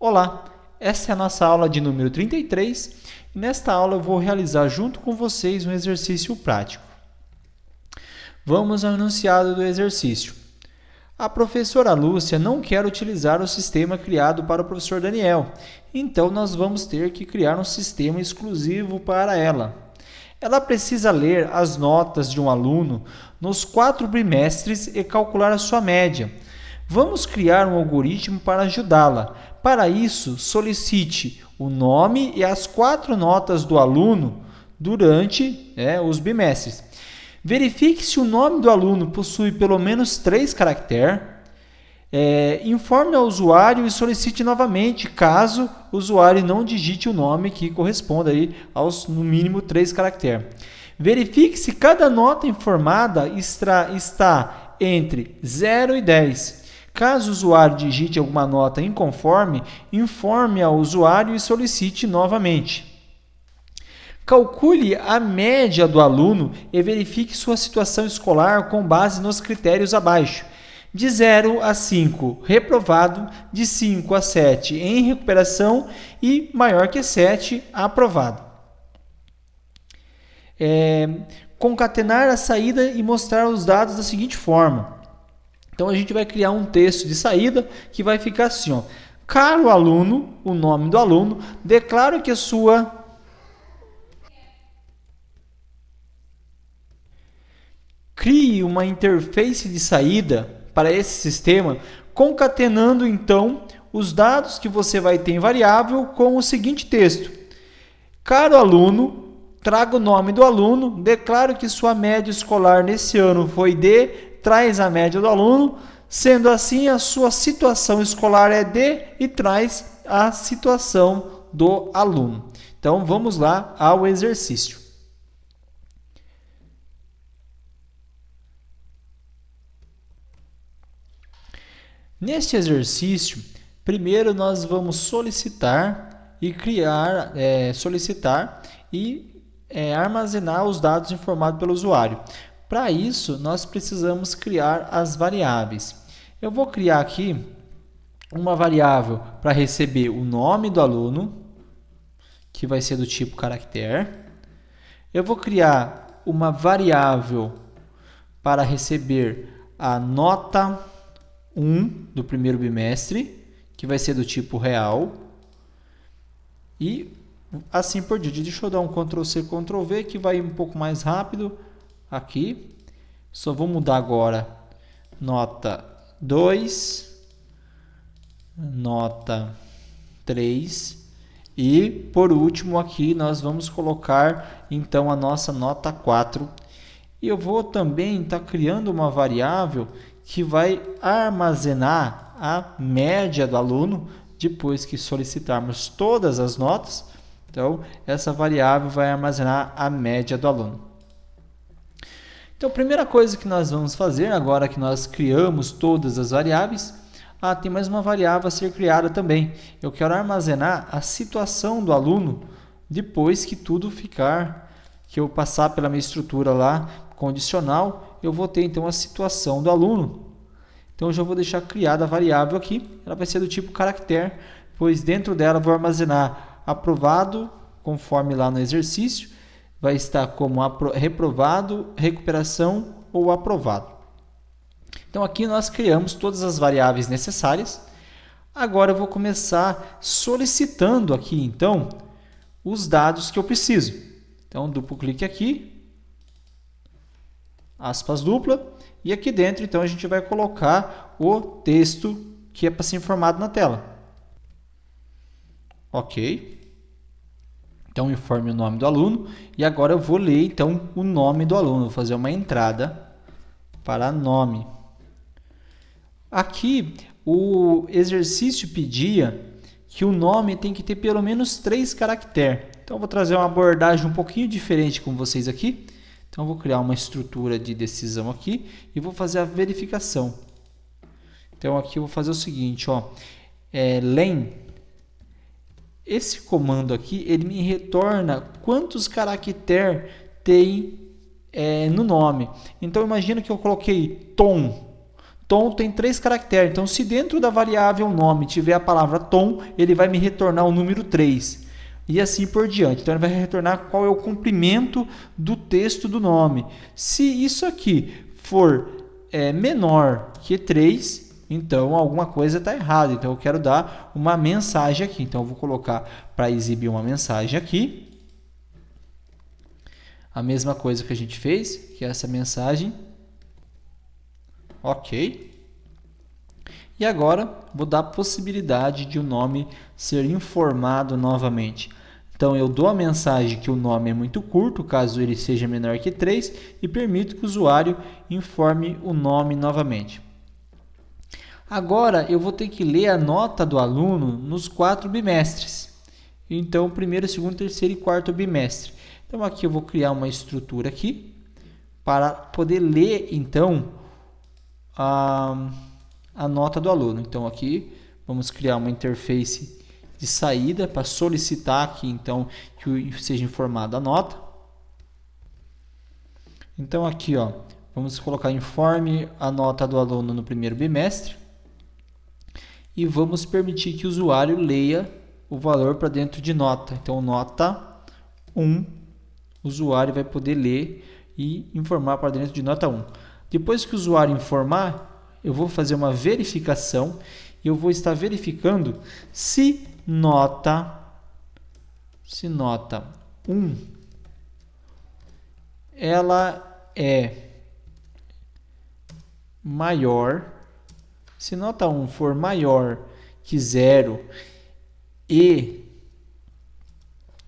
Olá, essa é a nossa aula de número 33 e nesta aula eu vou realizar junto com vocês um exercício prático. Vamos ao enunciado do exercício. A professora Lúcia não quer utilizar o sistema criado para o professor Daniel, então nós vamos ter que criar um sistema exclusivo para ela. Ela precisa ler as notas de um aluno nos 4 bimestres e calcular a sua média. Vamos criar um algoritmo para ajudá-la. Para isso, solicite o nome e as 4 notas do aluno durante os bimestres. Verifique se o nome do aluno possui pelo menos 3 caracteres. Informe ao usuário e solicite novamente, caso o usuário não digite o nome que corresponda aí aos, no mínimo, 3 caracteres. Verifique se cada nota informada está entre 0 e 10. Caso o usuário digite alguma nota inconforme, informe ao usuário e solicite novamente. Calcule a média do aluno e verifique sua situação escolar com base nos critérios abaixo. De 0 a 5, reprovado, de 5 a 7, em recuperação e maior que 7, aprovado. Concatenar a saída e mostrar os dados da seguinte forma. Então, a gente vai criar um texto de saída que vai ficar assim, ó. Caro aluno, o nome do aluno, declaro que a sua... Crie uma interface de saída para esse sistema, concatenando, então, os dados que você vai ter em variável com o seguinte texto. Caro aluno, traga o nome do aluno, declaro que sua média escolar nesse ano foi D, traz a média do aluno, sendo assim a sua situação escolar é D e traz a situação do aluno. Então, vamos lá ao exercício. Neste exercício, primeiro nós vamos solicitar e armazenar os dados informados pelo usuário. Para isso, nós precisamos criar as variáveis. Eu vou criar aqui uma variável para receber o nome do aluno, que vai ser do tipo caractere. Eu vou criar uma variável para receber a nota 1 do primeiro bimestre, que vai ser do tipo real. E assim por diante. Deixa eu dar um Ctrl+C, Ctrl+V, que vai um pouco mais rápido. Aqui, só vou mudar agora nota 2, nota 3 e por último aqui nós vamos colocar então a nossa nota 4. E eu vou também estar criando uma variável que vai armazenar a média do aluno depois que solicitarmos todas as notas. Então, essa variável vai armazenar a média do aluno. Então, a primeira coisa que nós vamos fazer, agora que nós criamos todas as variáveis, tem mais uma variável a ser criada também. Eu quero armazenar a situação do aluno depois que tudo ficar, que eu passar pela minha estrutura lá, condicional, eu vou ter então a situação do aluno. Então, eu já vou deixar criada a variável aqui, ela vai ser do tipo caractere, pois dentro dela eu vou armazenar aprovado, conforme lá no exercício, vai estar como reprovado, recuperação ou aprovado. Então, aqui nós criamos todas as variáveis necessárias. Agora, eu vou começar solicitando aqui, então, os dados que eu preciso. Então, duplo clique aqui, aspas dupla, e aqui dentro, então, a gente vai colocar o texto que é para ser informado na tela. Ok. Então, informe o nome do aluno. E agora eu vou ler, então, o nome do aluno. Vou fazer uma entrada para nome. Aqui, o exercício pedia que o nome tem que ter pelo menos 3 caracteres. Então, eu vou trazer uma abordagem um pouquinho diferente com vocês aqui. Então, eu vou criar uma estrutura de decisão aqui e vou fazer a verificação. Então, aqui eu vou fazer o seguinte, len. Esse comando aqui, ele me retorna quantos caracteres tem no nome. Então, imagina que eu coloquei Tom. tom tem 3 caracteres. Então, se dentro da variável nome tiver a palavra tom, ele vai me retornar o número 3. E assim por diante. Então, ele vai retornar qual é o comprimento do texto do nome. Se isso aqui for menor que 3, então alguma coisa está errada. Então, eu quero dar uma mensagem aqui. Então, eu vou colocar para exibir uma mensagem aqui. A mesma coisa que a gente fez, que é essa mensagem. Ok. E agora, vou dar a possibilidade de o nome ser informado novamente. Então, eu dou a mensagem que o nome é muito curto, caso ele seja menor que 3, e permito que o usuário informe o nome novamente. Agora, eu vou ter que ler a nota do aluno nos 4 bimestres. Então, primeiro, segundo, terceiro e quarto bimestre. Então, aqui eu vou criar uma estrutura aqui para poder ler, então, a nota do aluno. Então, aqui vamos criar uma interface de saída para solicitar aqui, então, que seja informada a nota. Então, aqui, ó, vamos colocar informe a nota do aluno no primeiro bimestre e vamos permitir que o usuário leia o valor para dentro de nota. Então, nota 1, o usuário vai poder ler e informar para dentro de nota 1. Depois que o usuário informar, eu vou fazer uma verificação e eu vou estar verificando se nota 1 ela é maior, se nota 1 for maior que 0 e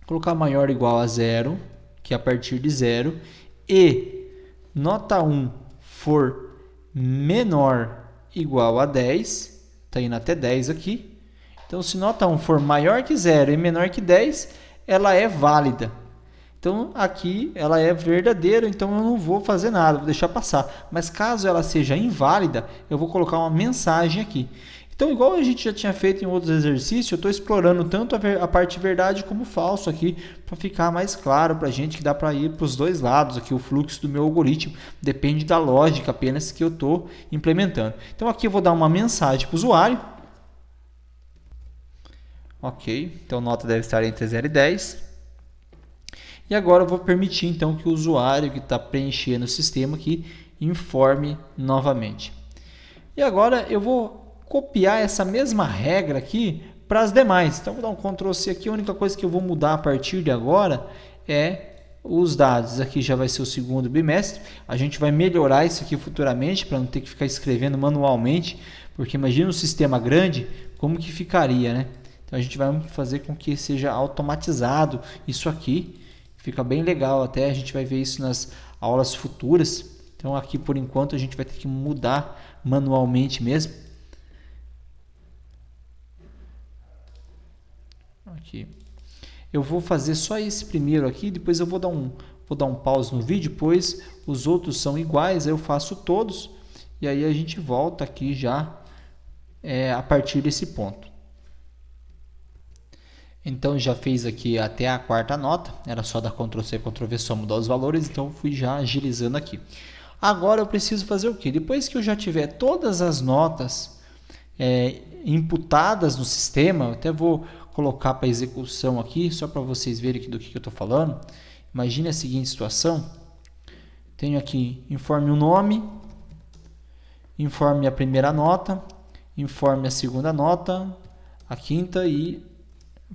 colocar maior ou igual a 0, que é a partir de 0, e nota 1 for menor igual a 10, está indo até 10 aqui. Então, se nota 1 for maior que 0 e menor que 10, ela é válida. Então, aqui ela é verdadeira, então eu não vou fazer nada, vou deixar passar. Mas caso ela seja inválida, eu vou colocar uma mensagem aqui. Então, igual a gente já tinha feito em outros exercícios, eu estou explorando tanto a parte verdade como falso aqui, para ficar mais claro para a gente que dá para ir para os dois lados aqui, o fluxo do meu algoritmo. Depende da lógica apenas que eu estou implementando. Então, aqui eu vou dar uma mensagem para o usuário. Ok, então nota deve estar entre 0 e 10. E agora eu vou permitir então que o usuário que está preenchendo o sistema aqui informe novamente. E agora eu vou copiar essa mesma regra aqui para as demais. Então vou dar um Ctrl C aqui, a única coisa que eu vou mudar a partir de agora é os dados. Aqui já vai ser o segundo bimestre. A gente vai melhorar isso aqui futuramente para não ter que ficar escrevendo manualmente, porque imagina um sistema grande, como que ficaria, né? Então a gente vai fazer com que seja automatizado isso aqui. Fica bem legal até, a gente vai ver isso nas aulas futuras. Então aqui por enquanto a gente vai ter que mudar manualmente mesmo. Aqui. Eu vou fazer só esse primeiro aqui, depois eu vou dar um pause no vídeo, depois os outros são iguais, aí eu faço todos e aí a gente volta aqui já a partir desse ponto. Então já fez aqui até a quarta nota, era só dar Ctrl C, Ctrl V, só mudar os valores, então fui já agilizando aqui. Agora eu preciso fazer o quê? Depois que eu já tiver todas as notas imputadas no sistema, eu até vou colocar para execução aqui, só para vocês verem aqui do que eu estou falando. Imagine a seguinte situação, tenho aqui, informe o nome, informe a primeira nota, informe a segunda nota, a quinta e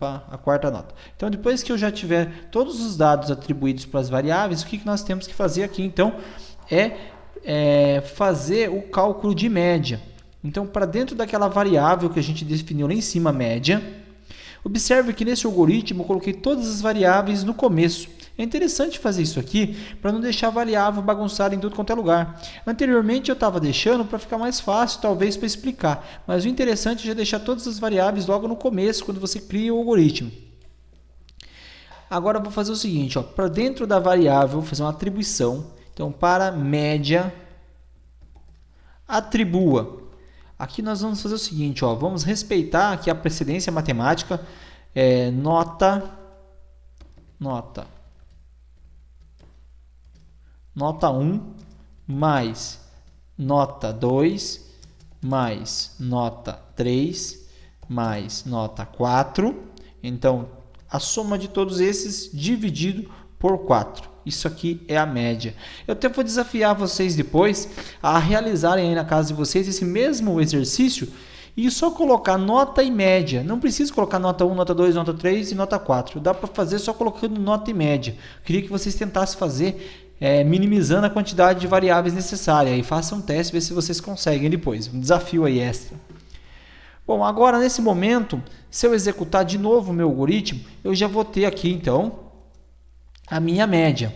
a quarta nota. Então, depois que eu já tiver todos os dados atribuídos para as variáveis, o que nós temos que fazer aqui, então, é fazer o cálculo de média. Então, para dentro daquela variável que a gente definiu lá em cima, média, observe que nesse algoritmo eu coloquei todas as variáveis no começo. É interessante fazer isso aqui para não deixar a variável bagunçada em tudo quanto é lugar. Anteriormente eu estava deixando para ficar mais fácil, talvez, para explicar. Mas o interessante é já deixar todas as variáveis logo no começo, quando você cria o algoritmo. Agora eu vou fazer o seguinte, para dentro da variável, vou fazer uma atribuição. Então, para média, atribua. Aqui nós vamos fazer o seguinte, vamos respeitar aqui a precedência matemática, nota 1 mais nota 2 mais nota 3 mais nota 4. Então, a soma de todos esses dividido por 4. Isso aqui é a média. Eu até vou desafiar vocês depois a realizarem aí na casa de vocês esse mesmo exercício e só colocar nota e média. Não precisa colocar nota 1, nota 2, nota 3 e nota 4. Dá para fazer só colocando nota e média. Queria que vocês tentassem fazer minimizando a quantidade de variáveis necessárias. E façam um teste, ver se vocês conseguem depois. Um desafio aí extra. Bom, agora nesse momento, se eu executar de novo o meu algoritmo, eu já vou ter aqui então a minha média.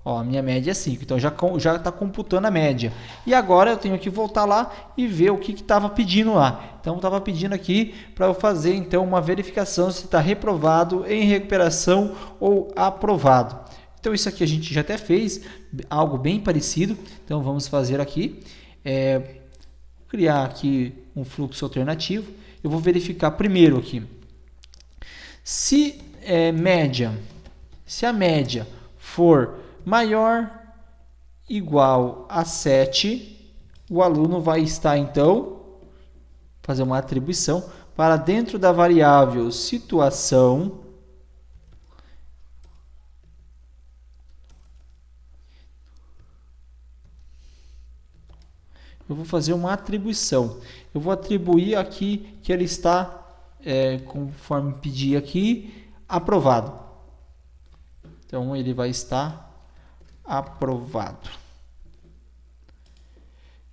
Ó, a minha média é 5, então já está computando a média. E agora eu tenho que voltar lá e ver o que estava pedindo lá. Então estava pedindo aqui para eu fazer então uma verificação se está reprovado, em recuperação ou aprovado. Então isso aqui a gente já até fez, algo bem parecido. Então vamos fazer aqui, criar aqui um fluxo alternativo. Eu vou verificar primeiro aqui. Se a média for maior igual a 7, o aluno vai estar então, fazer uma atribuição para dentro da variável situação, eu vou fazer uma atribuição. Eu vou atribuir aqui que ele está, conforme pedir aqui, aprovado. Então, ele vai estar aprovado.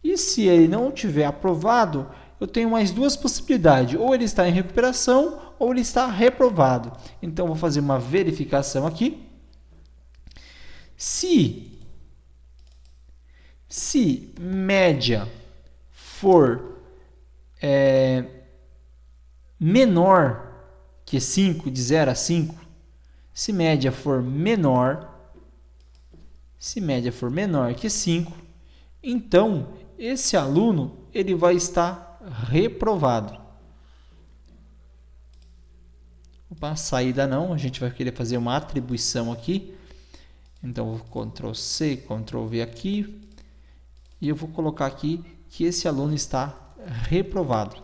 E se ele não tiver aprovado, eu tenho mais duas possibilidades. Ou ele está em recuperação, ou ele está reprovado. Então, vou fazer uma verificação aqui. Se média for menor que 5, de 0 a 5, se média for menor que 5, então esse aluno ele vai estar reprovado. Opa, saída não, a gente vai querer fazer uma atribuição aqui. Então, vou Ctrl C, Ctrl V aqui. E eu vou colocar aqui que esse aluno está reprovado.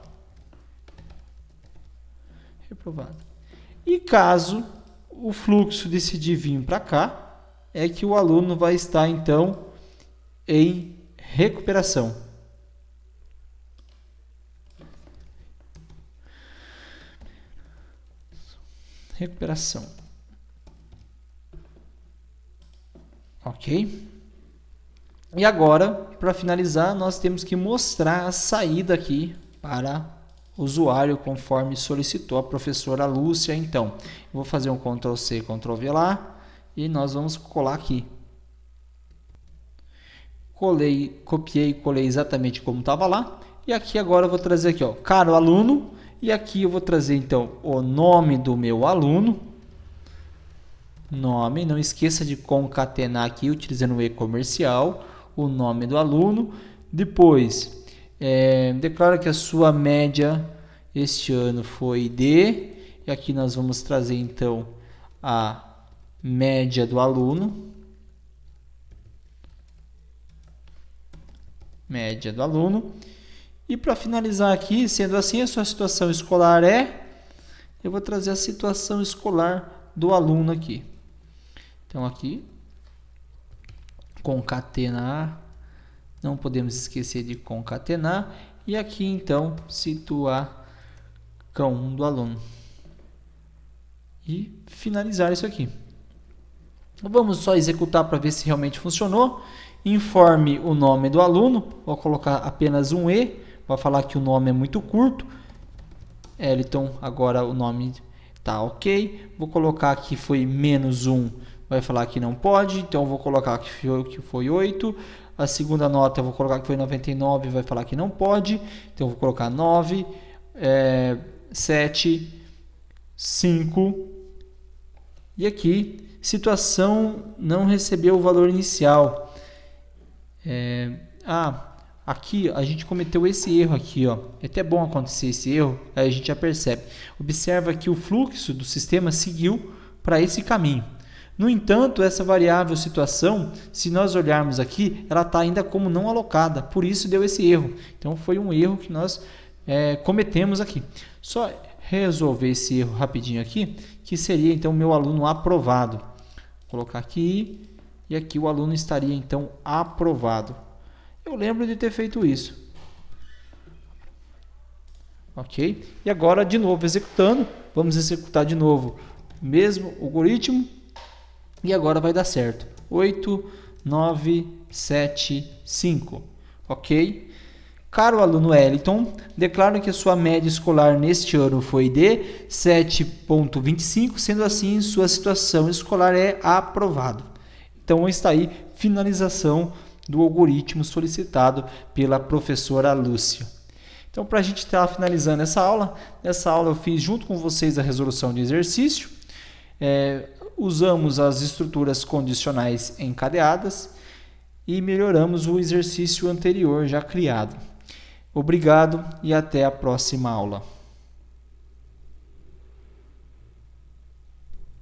E caso o fluxo decidir vir para cá, é que o aluno vai estar então em recuperação. Ok? E agora, para finalizar, nós temos que mostrar a saída aqui para o usuário, conforme solicitou a professora Lúcia. Então, eu vou fazer um Ctrl C, Ctrl V lá, e nós vamos colar aqui. Copiei e colei exatamente como estava lá. E aqui agora eu vou trazer aqui, ó, caro aluno, e aqui eu vou trazer então o nome do meu aluno. Nome, não esqueça de concatenar aqui utilizando o e-comercial. O nome do aluno, depois declara que a sua média este ano foi D, e aqui nós vamos trazer então a média do aluno, e para finalizar aqui, sendo assim a sua situação escolar eu vou trazer a situação escolar do aluno aqui. Então aqui concatenar, não podemos esquecer de concatenar, e aqui então situar cão do aluno e finalizar isso aqui. Vamos só executar para ver se realmente funcionou. Informe o nome do aluno, vou colocar apenas um E, vai falar que o nome é muito curto. Eliton, agora o nome está ok. Vou colocar aqui foi -1, vai falar que não pode, então vou colocar que foi 8. A segunda nota eu vou colocar que foi 99, vai falar que não pode, então eu vou colocar 9, 7, 5. E aqui, situação não recebeu o valor inicial. Aqui a gente cometeu esse erro aqui, ó. É até bom acontecer esse erro, aí a gente já percebe. Observa que o fluxo do sistema seguiu para esse caminho. No entanto, essa variável situação, se nós olharmos aqui, ela está ainda como não alocada, por isso deu esse erro. Então, foi um erro que nós cometemos aqui. Só resolver esse erro rapidinho aqui, que seria então meu aluno aprovado. Vou colocar aqui e aqui o aluno estaria então aprovado. Eu lembro de ter feito isso. Ok? E agora, de novo, executando. Vamos executar de novo o mesmo algoritmo. E agora vai dar certo. 8, 9, 7, 5. Ok? Caro aluno Wellington, declaro que a sua média escolar neste ano foi de 7,25, sendo assim, sua situação escolar é aprovado. Então, está aí finalização do algoritmo solicitado pela professora Lúcia. Então, para a gente estar finalizando essa aula, nessa aula eu fiz junto com vocês a resolução de exercício, usamos as estruturas condicionais encadeadas e melhoramos o exercício anterior já criado. Obrigado e até a próxima aula.